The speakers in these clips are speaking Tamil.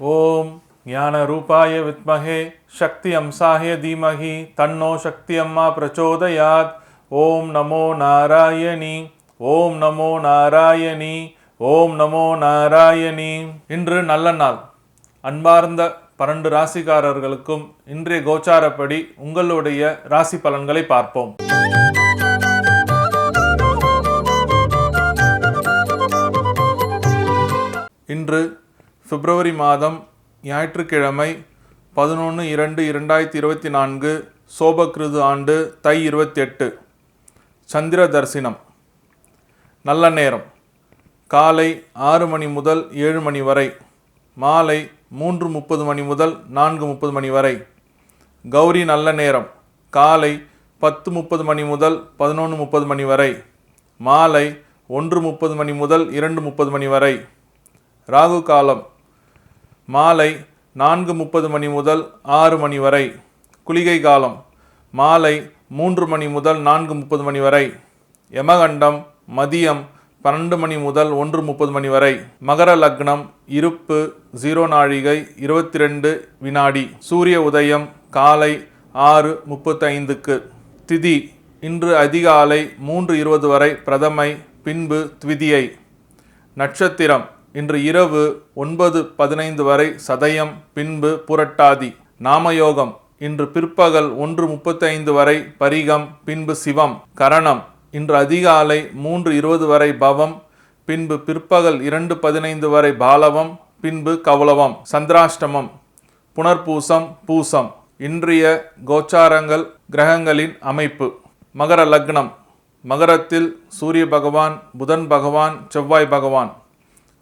ஓம் ஞான ரூபாய வித்மஹே சக்தி அம்சாய தீமஹி தன்னோ சக்தி அம்மா பிரச்சோதயாத். ஓம் நமோ நாராயணி, ஓம் நமோ நாராயணி, ஓம் நமோ நாராயணி. இன்று நல்ல நாள். அன்பார்ந்த 12 ராசிக்காரர்களுக்கும் இன்றைய கோச்சாரப்படி உங்களுடைய ராசி பலன்களை பார்ப்போம். இன்று பிப்ரவரி மாதம் ஞாயிற்றுக்கிழமை 11/2/2024 சோபகிருது ஆண்டு தை 28. சந்திர தரிசனம். நல்ல நேரம் காலை 6 மணி முதல் 7 மணி வரை, மாலை 3:30 மணி முதல் 4:30 மணி வரை. கௌரி நல்ல நேரம் காலை 10:30 மணி முதல் 11:30 மணி வரை, மாலை 1:30 மணி முதல் 2:30 மணி வரை. ராகு காலம் மாலை 4:30 மணி முதல் 6 மணி வரை. குளிகை காலம் மாலை 3 மணி முதல் 4:30 மணி வரை. யமகண்டம் மதியம் 12 மணி முதல் 1:30 மணி வரை. மகர லக்னம் இருப்பு 0 நாழிகை 22 வினாடி. சூரிய உதயம் காலை 6:35க்கு. திதி இன்று அதிகாலை 3:20 வரை பிரதமை, பின்பு த்விதியை. நட்சத்திரம் இன்று இரவு 9:15 வரை சதயம், பின்பு புரட்டாதி. நாமயோகம் இன்று பிற்பகல் 1:35 வரை பரிகம், பின்பு சிவம். கரணம் இன்று அதிகாலை 3:20 வரை பவம், பின்பு பிற்பகல் 2:15 வரை பாலவம், பின்பு கௌலவம். சந்திராஷ்டமம் புனர்பூசம், பூசம். இன்றைய கோச்சாரங்கள், கிரகங்களின் அமைப்பு. மகர லக்னம். மகரத்தில் சூரிய பகவான், புதன் பகவான், செவ்வாய் பகவான்.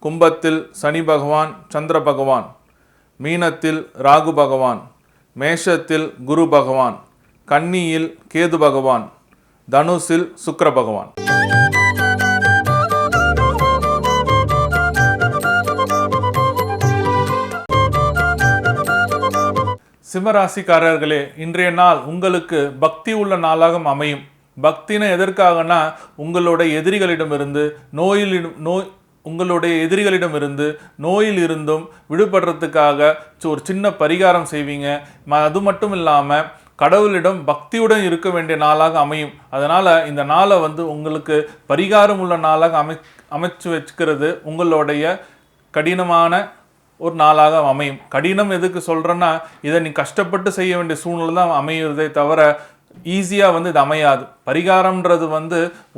கும்பத்தில் சனி பகவான், சந்திர பகவான். மீனத்தில் ராகு பகவான். மேஷத்தில் குரு பகவான். கன்னியில் கேது பகவான். தனுசில் சுக்கிர பகவான். சிம்மராசிக்காரர்களே, இன்றைய நாள் உங்களுக்கு பக்தி உள்ள நாளாக அமையும். பக்தின எதற்காகனா உங்களுடைய எதிரிகளிடமிருந்து நோயில் இருந்தும் விடுபடுறதுக்காக ஒரு சின்ன பரிகாரம் செய்வீங்க. அது மட்டும் இல்லாமல் கடவுளிடம் பக்தியுடன் இருக்க வேண்டிய நாளாக அமையும். அதனால் இந்த நாளை உங்களுக்கு பரிகாரம் உள்ள நாளாக அமைச்சு வச்சுக்கிறது உங்களுடைய கடினமான ஒரு நாளாக அமையும். கடினம் எதுக்கு சொல்கிறேன்னா, இதை நீ கஷ்டப்பட்டு செய்ய வேண்டிய சூழ்நிலை தான் அமையுறதே தவிர ஈஸியாக இது அமையாது. பரிகாரம்ன்றது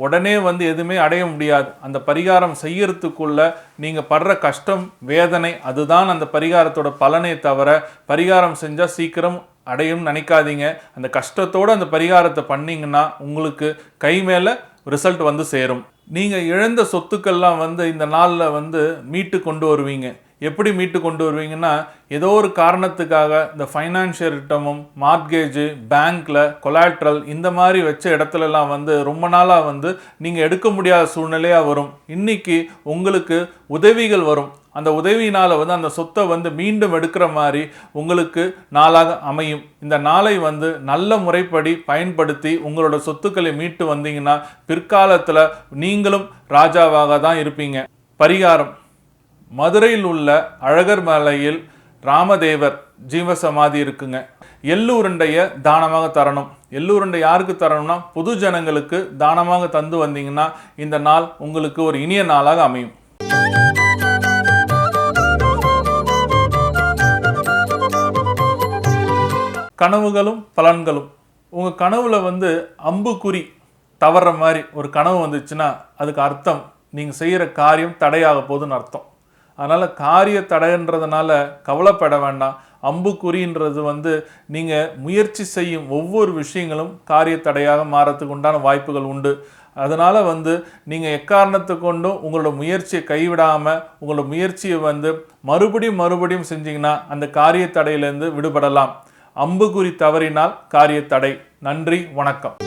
உடனே எதுவுமே அடைய முடியாது. அந்த பரிகாரம் செய்யறதுக்குள்ள நீங்கள் படுற கஷ்டம், வேதனை, அதுதான் அந்த பரிகாரத்தோட பலனே தவிர பரிகாரம் செஞ்சால் சீக்கிரம் அடையும் நினைக்காதீங்க. அந்த கஷ்டத்தோடு அந்த பரிகாரத்தை பண்ணிங்கன்னா உங்களுக்கு கை மேலே ரிசல்ட் சேரும். நீங்கள் இழந்த சொத்துக்கள்லாம் இந்த நாளில் மீட்டு கொண்டு வருவீங்க. எப்படி மீட்டு கொண்டு வருவீங்கன்னா, ஏதோ ஒரு காரணத்துக்காக இந்த ஃபைனான்ஷியல் ரிட்டமும், மார்ட்கேஜு, பேங்க்கில் கொலாட்ரல் இந்த மாதிரி வச்ச இடத்துலலாம் ரொம்ப நாளாக நீங்கள் எடுக்க முடியாத சூழ்நிலையாக வரும். இன்றைக்கி உங்களுக்கு உதவிகள் வரும். அந்த உதவியினால் அந்த சொத்தை மீண்டும் எடுக்கிற மாதிரி உங்களுக்கு நாளாக அமையும். இந்த நாளை நல்ல முறைப்படி பயன்படுத்தி உங்களோட சொத்துக்களை மீட்டு வந்தீங்கன்னா பிற்காலத்தில் நீங்களும் ராஜாவாக தான் இருப்பீங்க. பரிகாரம். மதுரையில் உள்ள அழகர் மலையில் ராமதேவர் ஜீவசமாதி இருக்குங்க. எள்ளு உருண்டையை தானமாக தரணும். எள்ளு உருண்டை யாருக்கு தரணும்னா, பொது ஜனங்களுக்கு தானமாக தந்து வந்தீங்கன்னா இந்த நாள் உங்களுக்கு ஒரு இனிய நாளாக அமையும். கனவுகளும் பலன்களும். உங்கள் கனவுல அம்புக்குறி தவறுற மாதிரி ஒரு கனவு வந்துச்சுன்னா அதுக்கு அர்த்தம் நீங்கள் செய்கிற காரியம் தடையாக போகுதுன்னு அர்த்தம். அதனால் காரிய தடைன்றதுனால கவலைப்பட வேண்டாம். அம்புக்குறின்றது நீங்கள் முயற்சி செய்யும் ஒவ்வொரு விஷயங்களும் காரிய தடையாக மாறத்துக்கு உண்டான வாய்ப்புகள் உண்டு. அதனால் நீங்கள் எக்காரணத்தை கொண்டும் உங்களோட முயற்சியை கைவிடாமல் உங்களோட முயற்சியை மறுபடியும் செஞ்சிங்கன்னா அந்த காரிய தடையிலேருந்து விடுபடலாம். அம்புக்குறி தவறினால் காரிய தடை. நன்றி, வணக்கம்.